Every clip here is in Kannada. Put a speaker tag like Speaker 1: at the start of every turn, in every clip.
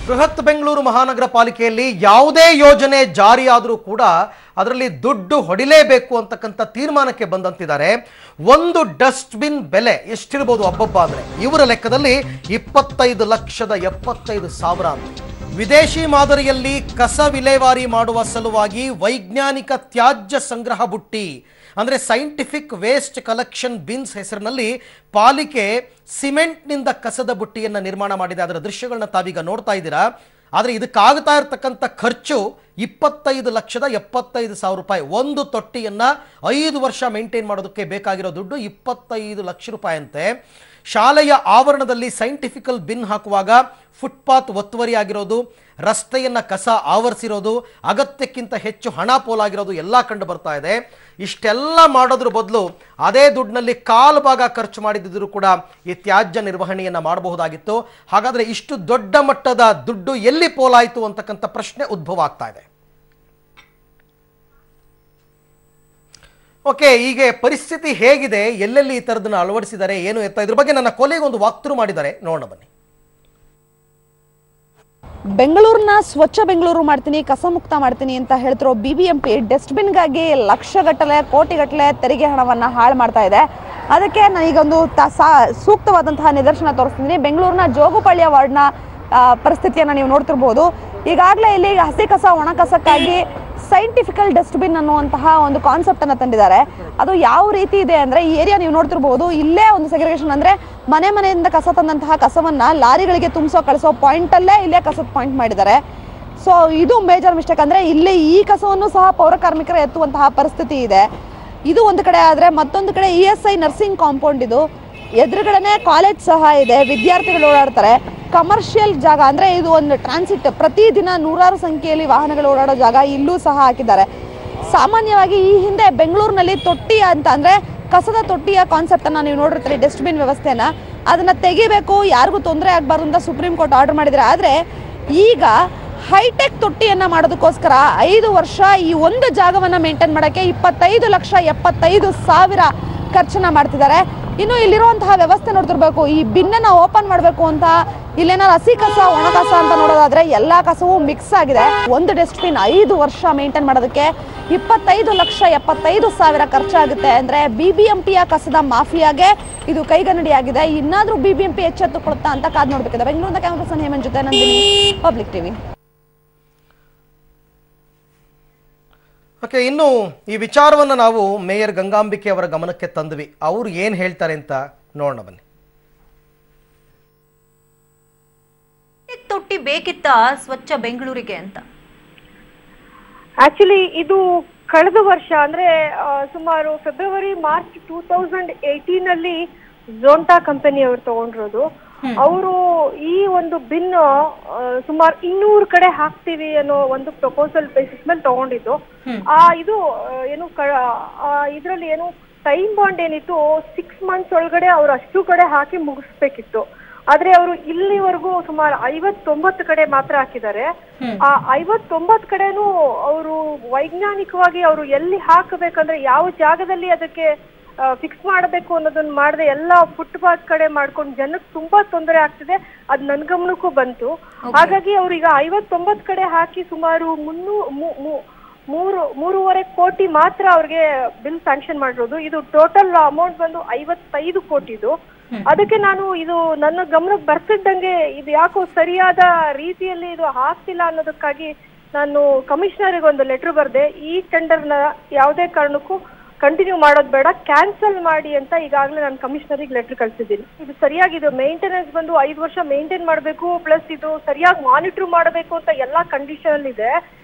Speaker 1: ಬೃಹತ್ ಬೆಂಗಳೂರು ಮಹಾನಗರ ಪಾಲಿಕೆಯಲ್ಲಿ ಯಾವುದೇ ಯೋಜನೆ ಜಾರಿಯಾದರೂ ಕೂಡ ಅದರಲ್ಲಿ ದುಡ್ಡು ಹೊಡಿಲೇಬೇಕು ಅಂತಕ್ಕಂಥ ತೀರ್ಮಾನಕ್ಕೆ ಬಂದಂತಿದ್ದಾರೆ. ಒಂದು ಡಸ್ಟ್ಬಿನ್ ಬೆಲೆ ಎಷ್ಟಿರಬಹುದು ಅಬ್ಬಬ್ಬ ಅಂದ್ರೆ ಇವರ ಲೆಕ್ಕದಲ್ಲಿ 25,75,000 ಅಂತ. ವಿದೇಶಿ ಮಾದರಿಯಲ್ಲಿ ಕಸ ವಿಲೇವಾರಿ ಮಾಡುವ ಸಲುವಾಗಿ ವೈಜ್ಞಾನಿಕ ತ್ಯಾಜ್ಯ ಸಂಗ್ರಹ ಬುಟ್ಟಿ ಅಂದರೆ ಸೈಂಟಿಫಿಕ್ ವೇಸ್ಟ್ ಕಲೆಕ್ಷನ್ ಬಿನ್ಸ್ ಹೆಸರಿನಲ್ಲಿ ಪಾಲಿಕೆ ಸಿಮೆಂಟ್ನಿಂದ ಕಸದ ಬುಟ್ಟಿಯನ್ನು ನಿರ್ಮಾಣ ಮಾಡಿದೆ. ಅದರ ದೃಶ್ಯಗಳನ್ನ ತಾವೀಗ ನೋಡ್ತಾ ಇದ್ದೀರಾ. ಆದರೆ ಇದಕ್ಕಾಗ್ತಾ ಇರತಕ್ಕಂಥ ಖರ್ಚು 25,75,000 ರೂಪಾಯಿ. ಒಂದು ತೊಟ್ಟಿಯನ್ನು 5 ವರ್ಷ ಮೇಂಟೈನ್ ಮಾಡೋದಕ್ಕೆ ಬೇಕಾಗಿರೋ ದುಡ್ಡು 25 ಲಕ್ಷ ರೂಪಾಯಿ ಅಂತೆ. ಶಾಲೆಯ ಆವರಣದಲ್ಲಿ ಸೈಂಟಿಫಿಕಲ್ ಬಿನ್ ಹಾಕುವಾಗ ಫುಟ್ಪಾತ್ ಒತ್ತುವರಿ ಆಗಿರೋದು, ರಸ್ತೆಯನ್ನು ಕಸ ಆವರಿಸಿರೋದು, ಅಗತ್ಯಕ್ಕಿಂತ ಹೆಚ್ಚು ಹಣ ಪೋಲಾಗಿರೋದು ಎಲ್ಲ ಕಂಡು ಬರ್ತಾ ಇದೆ. ಇಷ್ಟೆಲ್ಲ ಮಾಡೋದ್ರ ಬದಲು ಅದೇ ದುಡ್ಡಿನಲ್ಲಿ ಕಾಲು ಭಾಗ ಖರ್ಚು ಮಾಡಿದ್ದರೂ ಕೂಡ ಈ ತ್ಯಾಜ್ಯ ನಿರ್ವಹಣೆಯನ್ನು ಮಾಡಬಹುದಾಗಿತ್ತು. ಹಾಗಾದರೆ ಇಷ್ಟು ದೊಡ್ಡ ಮಟ್ಟದ ದುಡ್ಡು ಎಲ್ಲಿ ಪೋಲಾಯಿತು ಅಂತಕ್ಕಂಥ ಪ್ರಶ್ನೆ ಉದ್ಭವ ಆಗ್ತಾ ಇದೆ. ಓಕೆ, ಈಗ ಪರಿಸ್ಥಿತಿ ಹೇಗಿದೆ, ಎಲ್ಲೆಲ್ಲಿ ಈ ಥರದನ್ನ ಅಳವಡಿಸಿದ್ದಾರೆ, ಏನು ಎತ್ತ, ಇದ್ರ ಬಗ್ಗೆ ನನ್ನ ಕೊಲೆಗೆ ಒಂದು ವಾಕ್ತರು ಮಾಡಿದ್ದಾರೆ, ನೋಡೋಣ ಬನ್ನಿ.
Speaker 2: ಬೆಂಗಳೂರನ್ನ ಸ್ವಚ್ಛ ಬೆಂಗಳೂರು ಮಾಡ್ತೀನಿ, ಕಸ ಮುಕ್ತ ಮಾಡ್ತೀನಿ ಅಂತ ಹೇಳ್ತಿರೋ BBMP ಡಸ್ಟ್ಬಿನ್ಗಾಗಿ ಲಕ್ಷಗಟ್ಟಲೆ ಕೋಟಿಗಟ್ಟಲೆ ತೆರಿಗೆ ಹಣವನ್ನು ಹಾಳು ಮಾಡ್ತಾ ಇದೆ. ಅದಕ್ಕೆ ನಾನೀಗೊಂದು ಸೂಕ್ತವಾದಂತಹ ನಿದರ್ಶನ ತೋರಿಸ್ತೀನಿ. ಬೆಂಗಳೂರಿನ ಜೋಗುಪಾಳ್ಯ ವಾರ್ಡ್ನ ಪರಿಸ್ಥಿತಿಯನ್ನು ನೀವು ನೋಡ್ತಿರ್ಬೋದು. ಈಗಾಗಲೇ ಇಲ್ಲಿ ಹಸಿ ಕಸ ಒಣ ಕಸಕ್ಕಾಗಿ ಸೈಂಟಿಫಿಕಲ್ ಡಸ್ಟ್ಬಿನ್ ಅನ್ನುವಂತಹ ಒಂದು ಕಾನ್ಸೆಪ್ಟ್ ಅನ್ನು ತಂದಿದ್ದಾರೆ. ಅದು ಯಾವ ರೀತಿ ಇದೆ ಅಂದ್ರೆ, ಈ ಏರಿಯಾ ನೀವು ನೋಡ್ತಿರ್ಬಹುದು, ಇಲ್ಲೇ ಒಂದು ಸೆಗ್ರಿಗೇಷನ್ ಅಂದ್ರೆ ಮನೆಯಿಂದ ಕಸ ತಂದಂತಹ ಕಸವನ್ನ ಲಾರಿಗಳಿಗೆ ಕಳಿಸೋ ಪಾಯಿಂಟ್ ಅಲ್ಲೇ ಇಲ್ಲೇ ಕಸದ ಪಾಯಿಂಟ್ ಮಾಡಿದ್ದಾರೆ. ಸೊ ಇದು ಮೇಜರ್ ಮಿಸ್ಟೇಕ್. ಅಂದ್ರೆ ಇಲ್ಲಿ ಈ ಕಸವನ್ನು ಸಹ ಪೌರ ಕಾರ್ಮಿಕರು ಎತ್ತುವಂತಹ ಪರಿಸ್ಥಿತಿ ಇದೆ. ಇದು ಒಂದು ಕಡೆ ಆದ್ರೆ, ಮತ್ತೊಂದು ಕಡೆ ESI ನರ್ಸಿಂಗ್ ಕಾಂಪೌಂಡ್, ಇದು ಎದುರುಗಡೆನೆ ಕಾಲೇಜ್ ಸಹ ಇದೆ, ವಿದ್ಯಾರ್ಥಿಗಳು ಓಡಾಡ್ತಾರೆ. ಕಮರ್ಷಿಯಲ್ ಜಾಗ ಅಂದ್ರೆ ಇದು ಒಂದು ಟ್ರಾನ್ಸಿಟ್, ಪ್ರತಿದಿನ ನೂರಾರು ಸಂಖ್ಯೆಯಲ್ಲಿ ವಾಹನಗಳು ಓಡಾಡೋ ಜಾಗ ಇಲ್ಲೂ ಸಹ ಹಾಕಿದ್ದಾರೆ. ಸಾಮಾನ್ಯವಾಗಿ ಈ ಹಿಂದೆ ಬೆಂಗಳೂರಿನಲ್ಲಿ ತೊಟ್ಟಿ ಅಂತ ಅಂದ್ರೆ ಕಸದ ತೊಟ್ಟಿಯ ಕಾನ್ಸೆಪ್ಟ್ ಅನ್ನ ನೀವು ನೋಡಿರ್ತೀರಿ, ಡಸ್ಟ್ಬಿನ್ ವ್ಯವಸ್ಥೆನ ಅದನ್ನ ತೆಗಿಬೇಕು, ಯಾರಿಗೂ ತೊಂದರೆ ಆಗಬಾರ್ದು ಅಂತ ಸುಪ್ರೀಂ ಕೋರ್ಟ್ ಆರ್ಡರ್ ಮಾಡಿದ್ರೆ. ಆದ್ರೆ ಈಗ ಹೈಟೆಕ್ ತೊಟ್ಟಿಯನ್ನ ಮಾಡೋದಕ್ಕೋಸ್ಕರ 5 ವರ್ಷ ಈ ಒಂದು ಜಾಗವನ್ನ ಮೇಂಟೈನ್ ಮಾಡೋಕ್ಕೆ 25,75,000 ಖರ್ಚನ್ನ ಮಾಡ್ತಿದ್ದಾರೆ. ಇನ್ನು ಇಲ್ಲಿರುವಂತಹ ವ್ಯವಸ್ಥೆ ನೋಡ್ತಿರ್ಬೇಕು, ಈ ಬಿನ್ನನ್ನು ಓಪನ್ ಮಾಡಬೇಕು ಅಂತ ಇಲ್ಲೇನಾದ್ರು ಹಸಿ ಕಸ ಒಣ ಕಸ ಅಂತ ನೋಡೋದಾದ್ರೆ ಎಲ್ಲಾ ಕಸವೂ ಮಿಕ್ಸ್ ಆಗಿದೆ. ಒಂದು ಡಸ್ಟ್ಬಿನ್ 5 ವರ್ಷ ಮೇಂಟೈನ್ ಮಾಡೋದಕ್ಕೆ 25,75,000 ಖರ್ಚಾಗುತ್ತೆ. ಅಂದ್ರೆ BBMPಯ ಕಸದ ಮಾಫಿಯಾಗೆ ಇದು ಕೈಗನ್ನಡಿಯಾಗಿದೆ. ಇನ್ನಾದ್ರೂ BBMP ಎಚ್ಚೆತ್ತು ಕೊಡುತ್ತಾ ಅಂತ ಕಾದ್ ನೋಡ್ಬೇಕಿದೆ. ಬೆಂಗಳೂರಿನ ಕ್ಯಾಮರಾ ಪರ್ಸನ್ ಹೇಮಂತ್ ಜೊತೆ ನಂದಿನಿ, ಪಬ್ಲಿಕ್ ಟಿವಿ.
Speaker 1: ಓಕೆ, ಇನ್ನು ಈ ವಿಚಾರವನ್ನು ನಾವು ಮೇಯರ್ ಗಂಗಾಂಬಿಕೆ ಅವರ ಗಮನಕ್ಕೆ ತಂದ್ವಿ. ಅವರು ಏನು ಹೇಳ್ತಾರೆ ಅಂತ ನೋಡೋಣ ಬನ್ನಿ.
Speaker 3: ತೊಟ್ಟಿ ಬೇಕಿತ್ತ ಸ್ವಚ್ಛ ಬೆಂಗಳೂರಿಗೆ ಅಂತ?
Speaker 4: ಆಕ್ಚುಲಿ ಇದು ಕಳೆದ ವರ್ಷ ಅಂದ್ರೆ ಸುಮಾರು ಫೆಬ್ರವರಿ ಮಾರ್ಚ್ 2018 ಅಲ್ಲಿ ಝೋಂಟಾ ಕಂಪನಿ ಅವರು ತಗೊಂಡಿರೋದು. ಅವರು ಈ ಒಂದು ಬಿನ್ ಸುಮಾರು 200 ಕಡೆ ಹಾಕ್ತೀವಿ ಅನ್ನೋ ಒಂದು ಪ್ರಪೋಸಲ್ ಬೇಸಿಸ್ ಮೇಲೆ ತಗೊಂಡಿದ್ದು. ಇದು ಏನು ಇದ್ರಲ್ಲಿ ಏನು ಟೈಮ್ ಬಾಂಡ್ ಏನಿತ್ತು, 6 ಮಂತ್ಸ್ ಒಳಗಡೆ ಅವ್ರು ಅಷ್ಟು ಕಡೆ ಹಾಕಿ ಮುಗಿಸ್ಬೇಕಿತ್ತು. ಆದ್ರೆ ಅವರು ಇಲ್ಲಿವರೆಗೂ ಸುಮಾರು 59 ಕಡೆ ಮಾತ್ರ ಹಾಕಿದ್ದಾರೆ. ಆ 59 ಕಡೆನೂ ಅವರು ವೈಜ್ಞಾನಿಕವಾಗಿ ಅವರು ಎಲ್ಲಿ ಹಾಕಬೇಕಂದ್ರೆ ಯಾವ ಜಾಗದಲ್ಲಿ ಅದಕ್ಕೆ ಫಿಕ್ಸ್ ಮಾಡಬೇಕು ಅನ್ನೋದನ್ನ ಮಾಡದೆ ಎಲ್ಲ ಫುಟ್ಪಾತ್ ಕಡೆ ಮಾಡ್ಕೊಂಡು ಜನಕ್ಕೆ ತುಂಬಾ ತೊಂದರೆ ಆಗ್ತಿದೆ. ಅದ್ ನನ್ ಗಮನಕ್ಕೂ ಬಂತು. ಹಾಗಾಗಿ ಅವ್ರೀಗ 59 ಕಡೆ ಹಾಕಿ ಸುಮಾರು 3.5 ಕೋಟಿ ಮಾತ್ರ ಅವ್ರಿಗೆ ಬಿಲ್ ಸ್ಯಾಂಕ್ಷನ್ ಮಾಡಿರೋದು. ಇದು ಟೋಟಲ್ ಅಮೌಂಟ್ ಬಂದು 55 ಕೋಟಿದು. ಅದಕ್ಕೆ ನಾನು ಇದು ನನ್ನ ಗಮನಕ್ಕೆ ಬರ್ತಿದ್ದಂಗೆ ಇದು ಯಾಕೋ ಸರಿಯಾದ ರೀತಿಯಲ್ಲಿ ಇದು ಆಗ್ತಿಲ್ಲ ಅನ್ನೋದಕ್ಕಾಗಿ ನಾನು ಕಮಿಷನರಿಗೆ ಒಂದು ಲೆಟರ್ ಬರ್ದೆ. ಈ ಟೆಂಡರ್ನ ಯಾವುದೇ ಕಾರಣಕ್ಕೂ ಕಂಟಿನ್ಯೂ ಮಾಡೋದು ಬೇಡ, ಕ್ಯಾನ್ಸಲ್ ಮಾಡಿ ಅಂತ ಈಗಾಗಲೇ ನಾನು ಕಮಿಷನರಿಗೆ ಲೆಟರ್ ಕಳ್ಸಿದ್ದೀನಿ. ಇದು ಸರಿಯಾಗಿ ಇದು ಮೇಂಟೆನೆನ್ಸ್ ಬಂದು 5 ವರ್ಷ ಮೇಂಟೈನ್ ಮಾಡಬೇಕು, ಪ್ಲಸ್ ಇದು ಸರಿಯಾಗಿ ಮಾನಿಟರ್ ಮಾಡಬೇಕು ಅಂತ ಎಲ್ಲಾ ಕಂಡೀಷನ್ ಇದೆ.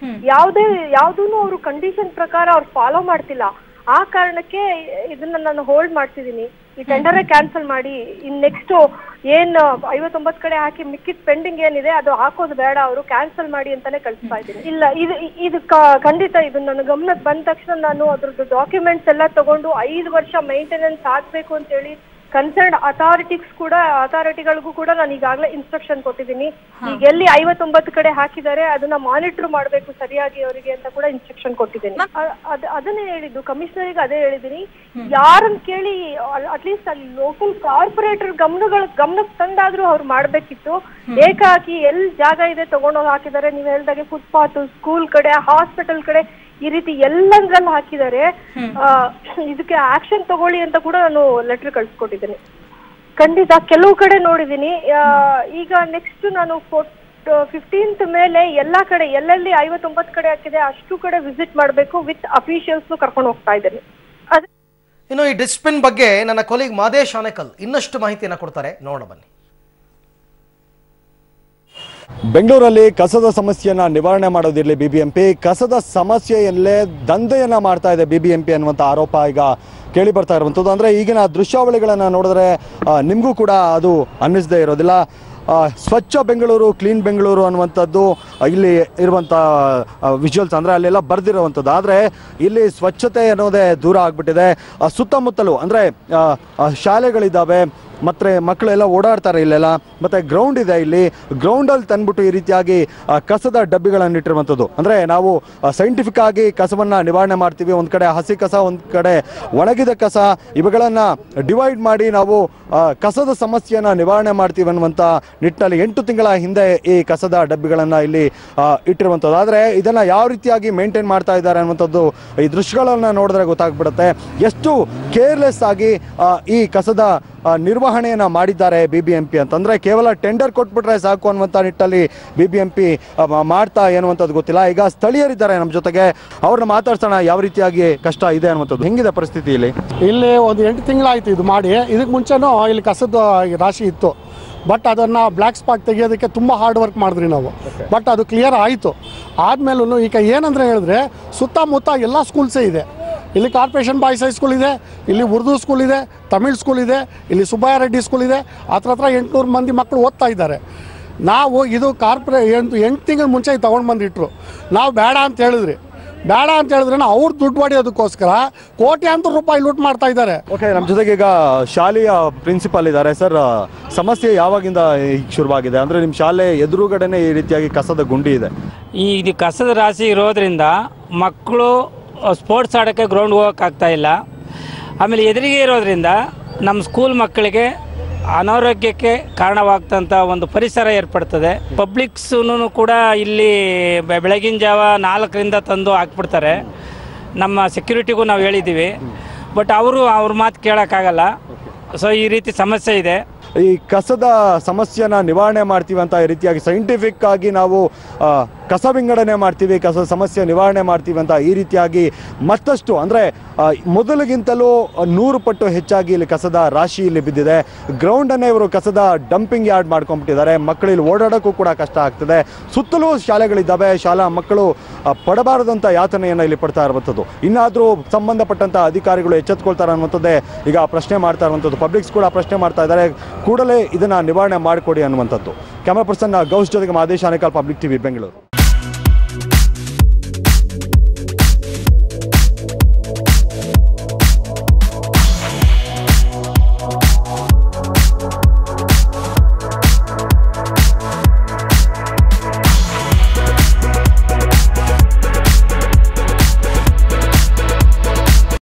Speaker 4: ಯಾವ್ದೂನು ಅವರು ಕಂಡೀಷನ್ ಪ್ರಕಾರ ಅವ್ರು ಫಾಲೋ ಮಾಡ್ತಿಲ್ಲ. ಆ ಕಾರಣಕ್ಕೆ ಇದನ್ನ ನಾನು ಹೋಲ್ಡ್ ಮಾಡ್ತಿದ್ದೀನಿ. ಈ ಟೆಂಡರೇ ಕ್ಯಾನ್ಸಲ್ ಮಾಡಿ ಇನ್ ನೆಕ್ಸ್ಟ್ ಏನ್ 59 ಕಡೆ ಹಾಕಿ ಮಿಕ್ಕಿದ್ ಪೆಂಡಿಂಗ್ ಏನಿದೆ ಅದು ಹಾಕೋದು ಬೇಡ, ಅವರು ಕ್ಯಾನ್ಸಲ್ ಮಾಡಿ ಅಂತಾನೆ ಕಳಿಸ್ತಾ ಇದ್ದೀನಿ. ಇಲ್ಲ, ಇದು ಖಂಡಿತ ಇದು ನನ್ನ ಗಮನಕ್ಕೆ ಬಂದ ತಕ್ಷಣ ನಾನು ಅದ್ರದ್ದು ಡಾಕ್ಯುಮೆಂಟ್ಸ್ ಎಲ್ಲ ತಗೊಂಡು 5 ವರ್ಷ ಮೇಂಟೆನೆನ್ಸ್ ಆಗ್ಬೇಕು ಅಂತ ಹೇಳಿ ಕನ್ಸರ್ನ್ ಅಥಾರಿಟಿಗಳಿಗೂ ಕೂಡ ನಾನು ಈಗಾಗಲೇ ಇನ್ಸ್ಟ್ರಕ್ಷನ್ ಕೊಟ್ಟಿದ್ದೀನಿ. ಈಗ ಎಲ್ಲಿ 59 ಕಡೆ ಹಾಕಿದ್ದಾರೆ ಅದನ್ನ ಮಾನಿಟರ್ ಮಾಡಬೇಕು ಸರಿಯಾಗಿ ಅವರಿಗೆ ಅಂತ ಕೂಡ ಇನ್ಸ್ಟ್ರಕ್ಷನ್ ಕೊಟ್ಟಿದ್ದೀನಿ. ಅದನ್ನೇ ಹೇಳಿದ್ದು ಕಮಿಷನರಿಗೆ, ಅದೇ ಹೇಳಿದ್ದೀನಿ. ಯಾರನ್ನ ಕೇಳಿ ಅಟ್ಲೀಸ್ಟ್ ಅಲ್ಲಿ ಲೋಕಲ್ ಕಾರ್ಪೊರೇಟರ್ ಗಮನಕ್ಕೆ ತಂದಾದ್ರೂ ಅವ್ರು ಮಾಡ್ಬೇಕಿತ್ತು. ಏಕಾಕಿ ಎಲ್ಲಿ ಜಾಗ ಇದೆ ತಗೊಂಡೋಗಿ ಹಾಕಿದ್ದಾರೆ. ನೀವು ಹೇಳ್ದಾಗೆ ಫುಟ್ಪಾತ್, ಸ್ಕೂಲ್ ಕಡೆ, ಹಾಸ್ಪಿಟಲ್ ಕಡೆ, ಈ ರೀತಿ ಎಲ್ಲಂದ್ರಲ್ಲಿ ಹಾಕಿದ್ದಾರೆ. ಇದಕ್ಕೆ ಆಕ್ಷನ್ ತಗೊಳ್ಳಿ ಅಂತ ಕೂಡ ನಾನು ಲೆಟರ್ ಕಳ್ಸಿಕೊಟ್ಟಿದ್ದೀನಿ. ಖಂಡಿತ ಕೆಲವು ಕಡೆ ನೋಡಿದ್ದೀನಿ. ಈಗ ನೆಕ್ಸ್ಟ್ ನಾನು 15th ಮೇಲೆ ಎಲ್ಲಾ ಕಡೆ ಎಲ್ಲೆಲ್ಲಿ 59 ಕಡೆ ಹಾಕಿದೆ ಅಷ್ಟು ಕಡೆ ವಿಸಿಟ್ ಮಾಡಬೇಕು. ವಿತ್ ಅಫಿಷಿಯಲ್ಸ್ ಕರ್ಕೊಂಡು ಹೋಗ್ತಾ ಇದ್ದೇನೆ.
Speaker 1: ಇನ್ನು ಈ ಡಿಸ್ಪಿನ್ ಬಗ್ಗೆ ನನ್ನ ಕೊಲೀಗ್ ಮಾದೇಶ್ ಆನೇಕಲ್ ಇನ್ನಷ್ಟು ಮಾಹಿತಿಯನ್ನು ಕೊಡ್ತಾರೆ, ನೋಡ ಬನ್ನಿ.
Speaker 5: ಬೆಂಗಳೂರಲ್ಲಿ ಕಸದ ಸಮಸ್ಯೆಯನ್ನ ನಿವಾರಣೆ ಮಾಡೋದಿರಲಿ ಬಿಬಿಎಂಪಿ, ಕಸದ ಸಮಸ್ಯೆಯಲ್ಲೇ ದಂಧೆಯನ್ನ ಮಾಡ್ತಾ ಇದೆ ಬಿಬಿಎಂಪಿ ಅನ್ನುವಂಥ ಆರೋಪ ಈಗ ಕೇಳಿ ಬರ್ತಾ ಇರುವಂಥದ್ದು. ಅಂದರೆ ಈಗಿನ ದೃಶ್ಯಾವಳಿಗಳನ್ನು ನೋಡಿದ್ರೆ ನಿಮಗೂ ಕೂಡ ಅದು ಅನ್ನಿಸದೇ ಇರೋದಿಲ್ಲ. ಸ್ವಚ್ಛ ಬೆಂಗಳೂರು, ಕ್ಲೀನ್ ಬೆಂಗಳೂರು ಅನ್ನುವಂಥದ್ದು ಇಲ್ಲಿ ಇರುವಂಥ ವಿಜುವಲ್ಸ್, ಅಂದರೆ ಅಲ್ಲೆಲ್ಲ ಬರೆದಿರುವಂಥದ್ದು. ಆದರೆ ಇಲ್ಲಿ ಸ್ವಚ್ಛತೆ ಅನ್ನೋದೇ ದೂರ ಆಗಿಬಿಟ್ಟಿದೆ. ಸುತ್ತಮುತ್ತಲು ಅಂದರೆ ಶಾಲೆಗಳಿದ್ದಾವೆ, ಮತ್ತು ಮಕ್ಕಳೆಲ್ಲ ಓಡಾಡ್ತಾರೆ ಇಲ್ಲೆಲ್ಲ, ಮತ್ತು ಗ್ರೌಂಡ್ ಇದೆ. ಇಲ್ಲಿ ಗ್ರೌಂಡಲ್ಲಿ ತಂದ್ಬಿಟ್ಟು ಈ ರೀತಿಯಾಗಿ ಕಸದ ಡಬ್ಬಿಗಳನ್ನು ಇಟ್ಟಿರುವಂಥದ್ದು. ಅಂದರೆ ನಾವು ಸೈಂಟಿಫಿಕ್ ಆಗಿ ಕಸವನ್ನು ನಿವಾರಣೆ ಮಾಡ್ತೀವಿ. ಒಂದು ಕಡೆ ಹಸಿ ಕಸ, ಒಂದು ಕಡೆ ಒಣಗಿದ ಕಸ, ಇವುಗಳನ್ನು ಡಿವೈಡ್ ಮಾಡಿ ನಾವು ಕಸದ ಸಮಸ್ಯೆಯನ್ನು ನಿವಾರಣೆ ಮಾಡ್ತೀವಿ ಅನ್ನುವಂಥ ನಿಟ್ಟಿನಲ್ಲಿ 8 ತಿಂಗಳ ಹಿಂದೆ ಈ ಕಸದ ಡಬ್ಬಿಗಳನ್ನು ಇಲ್ಲಿ ಇಟ್ಟಿರುವಂಥದ್ದು. ಆದರೆ ಇದನ್ನು ಯಾವ ರೀತಿಯಾಗಿ ಮೇಂಟೈನ್ ಮಾಡ್ತಾ ಇದ್ದಾರೆ ಅನ್ನುವಂಥದ್ದು ಈ ದೃಶ್ಯಗಳನ್ನು ನೋಡಿದ್ರೆ ಗೊತ್ತಾಗ್ಬಿಡುತ್ತೆ. ಎಷ್ಟು ಕೇರ್ಲೆಸ್ ಆಗಿ ಈ ಕಸದ ನಿರ್ವಹಣೆಯನ್ನು ಮಾಡಿದ್ದಾರೆ ಬಿಬಿಎಂಪಿ ಅಂತಂದರೆ ಕೇವಲ ಟೆಂಡರ್ ಕೊಟ್ಬಿಟ್ರೆ ಸಾಕು ಅನ್ನುವಂಥ ನಿಟ್ಟಲ್ಲಿ ಬಿಬಿಎಂಪಿ ಮಾಡ್ತಾ ಏನುವಂಥದ್ದು ಗೊತ್ತಿಲ್ಲ. ಈಗ ಸ್ಥಳೀಯರಿದ್ದಾರೆ ನಮ್ಮ ಜೊತೆಗೆ, ಅವ್ರನ್ನ ಮಾತಾಡ್ಸೋಣ ಯಾವ ರೀತಿಯಾಗಿ ಕಷ್ಟ ಇದೆ ಅನ್ನುವಂಥದ್ದು. ಹೆಂಗಿದೆ ಪರಿಸ್ಥಿತಿ ಇಲ್ಲಿ?
Speaker 6: ಇಲ್ಲಿ ಒಂದು 8 ತಿಂಗಳಾಯಿತು ಇದು ಮಾಡಿ. ಇದಕ್ಕೆ ಮುಂಚೆನೂ ಇಲ್ಲಿ ಕಸದ ರಾಶಿ ಇತ್ತು. ಬಟ್ ಅದನ್ನು ಬ್ಲ್ಯಾಕ್ ಸ್ಪಾಟ್ ತೆಗಿಯೋದಕ್ಕೆ ತುಂಬ ಹಾರ್ಡ್ ವರ್ಕ್ ಮಾಡಿದ್ರಿ ನಾವು. ಬಟ್ ಅದು ಕ್ಲಿಯರ್ ಆಯಿತು. ಆದಮೇಲೂ ಈಗ ಏನಂದರೆ ಹೇಳಿದ್ರೆ ಸುತ್ತಮುತ್ತ ಎಲ್ಲ ಸ್ಕೂಲ್ಸೇ ಇದೆ. ಇಲ್ಲಿ ಕಾರ್ಪೊರೇಷನ್ ಬಾಯ್ಸ್ ಹೈಸ್ಕೂಲ್ ಇದೆ, ಇಲ್ಲಿ ಉರ್ದು ಸ್ಕೂಲ್ ಇದೆ, ತಮಿಳ್ ಸ್ಕೂಲ್ ಇದೆ, ಇಲ್ಲಿ ಸುಬ್ಬಯ್ಯ ರೆಡ್ಡಿ ಸ್ಕೂಲ್ ಇದೆ. ಹತ್ರ 800 ಮಂದಿ ಮಕ್ಕಳು ಓದ್ತಾ ಇದ್ದಾರೆ. ನಾವು ಇದು 8 ತಿಂಗಳ ಮುಂಚೆ ತೊಗೊಂಡು ಬಂದಿಟ್ರು. ನಾವು ಬೇಡ ಅಂತ ಹೇಳಿದ್ರೆ ಅವ್ರು ದುಡ್ಡು ಹೊಡೆಯೋದಕ್ಕೋಸ್ಕರ ಕೋಟ್ಯಾಂತರ ರೂಪಾಯಿ ಲೂಟ್ ಮಾಡ್ತಾ ಇದ್ದಾರೆ.
Speaker 5: ಓಕೆ, ನಮ್ಮ ಜೊತೆಗೆ ಈಗ ಶಾಲೆಯ ಪ್ರಿನ್ಸಿಪಾಲ್ ಇದ್ದಾರೆ. ಸರ್, ಸಮಸ್ಯೆ ಯಾವಾಗಿಂದ ಶುರುವಾಗಿದೆ? ಅಂದರೆ ನಿಮ್ಮ ಶಾಲೆ ಎದುರುಗಡೆನೇ ಈ ರೀತಿಯಾಗಿ ಕಸದ ಗುಂಡಿ ಇದೆ.
Speaker 7: ಇದು ಕಸದ ರಾಶಿ ಇರೋದ್ರಿಂದ ಮಕ್ಕಳು ಸ್ಪೋರ್ಟ್ಸ್ ಆಡೋಕ್ಕೆ ಗ್ರೌಂಡ್ ಹೋಗೋಕ್ಕಾಗ್ತಾ ಇಲ್ಲ. ಆಮೇಲೆ ಎದುರಿಗೆ ಇರೋದ್ರಿಂದ ನಮ್ಮ ಸ್ಕೂಲ್ ಮಕ್ಕಳಿಗೆ ಅನಾರೋಗ್ಯಕ್ಕೆ ಕಾರಣವಾಗ್ತಂಥ ಒಂದು ಪರಿಸರ ಏರ್ಪಡ್ತದೆ. ಪಬ್ಲಿಕ್ಸೂ ಕೂಡ ಇಲ್ಲಿ ಬೆಳಗಿನ ಜಾವ 4ರಿಂದ ತಂದು ಹಾಕ್ಬಿಡ್ತಾರೆ. ನಮ್ಮ ಸೆಕ್ಯೂರಿಟಿಗೂ ನಾವು ಹೇಳಿದ್ದೀವಿ, ಬಟ್ ಅವ್ರ ಮಾತು ಕೇಳೋಕ್ಕಾಗಲ್ಲ. ಸೊ ಈ ರೀತಿ ಸಮಸ್ಯೆ ಇದೆ.
Speaker 5: ಈ ಕಸದ ಸಮಸ್ಯೆನ ನಿವಾರಣೆ ಮಾಡ್ತೀವಿ ಅಂತ ಈ ರೀತಿಯಾಗಿ ಸೈಂಟಿಫಿಕ್ ಆಗಿ ನಾವು ಕಸ ವಿಂಗಡಣೆ ಮಾಡ್ತೀವಿ, ಕಸದ ಸಮಸ್ಯೆ ನಿವಾರಣೆ ಮಾಡ್ತೀವಿ ಅಂತ ಈ ರೀತಿಯಾಗಿ ಮತ್ತಷ್ಟು ಅಂದರೆ ಮೊದಲಿಗಿಂತಲೂ 100 ಪಟ್ಟು ಹೆಚ್ಚಾಗಿ ಇಲ್ಲಿ ಕಸದ ರಾಶಿ ಇಲ್ಲಿ ಬಿದ್ದಿದೆ. ಗ್ರೌಂಡನ್ನೇ ಇವರು ಕಸದ ಡಂಪಿಂಗ್ ಯಾರ್ಡ್ ಮಾಡ್ಕೊಂಡ್ಬಿಟ್ಟಿದ್ದಾರೆ. ಮಕ್ಕಳು ಇಲ್ಲಿ ಓಡಾಡೋಕ್ಕೂ ಕೂಡ ಕಷ್ಟ ಆಗ್ತದೆ. ಸುತ್ತಲೂ ಶಾಲೆಗಳಿದ್ದಾವೆ. ಶಾಲಾ ಮಕ್ಕಳು ಪಡಬಾರದಂಥ ಯಾತನೆಯನ್ನು ಇಲ್ಲಿ ಪಡ್ತಾ ಇರುವಂಥದ್ದು. ಇನ್ನಾದರೂ ಸಂಬಂಧಪಟ್ಟಂಥ ಅಧಿಕಾರಿಗಳು ಎಚ್ಚೆತ್ಕೊಳ್ತಾರೆ ಅನ್ನುವಂಥದ್ದೇ ಈಗ ಪ್ರಶ್ನೆ ಮಾಡ್ತಾ ಇರುವಂಥದ್ದು. ಪಬ್ಲಿಕ್ಸ್ ಕೂಡ ಪ್ರಶ್ನೆ ಮಾಡ್ತಾ ಇದ್ದಾರೆ, ಕೂಡಲೇ ಇದನ್ನು ನಿವಾರಣೆ ಮಾಡಿಕೊಡಿ ಅನ್ನುವಂಥದ್ದು. ಕ್ಯಾಮರಾ ಪರ್ಸನ್ ಗೌಸ್ ಜೊತೆಗೆ ಮಾದೇಶ್ ಆನೇಕಲ್, ಪಬ್ಲಿಕ್ ಟಿವಿ, ಬೆಂಗಳೂರು.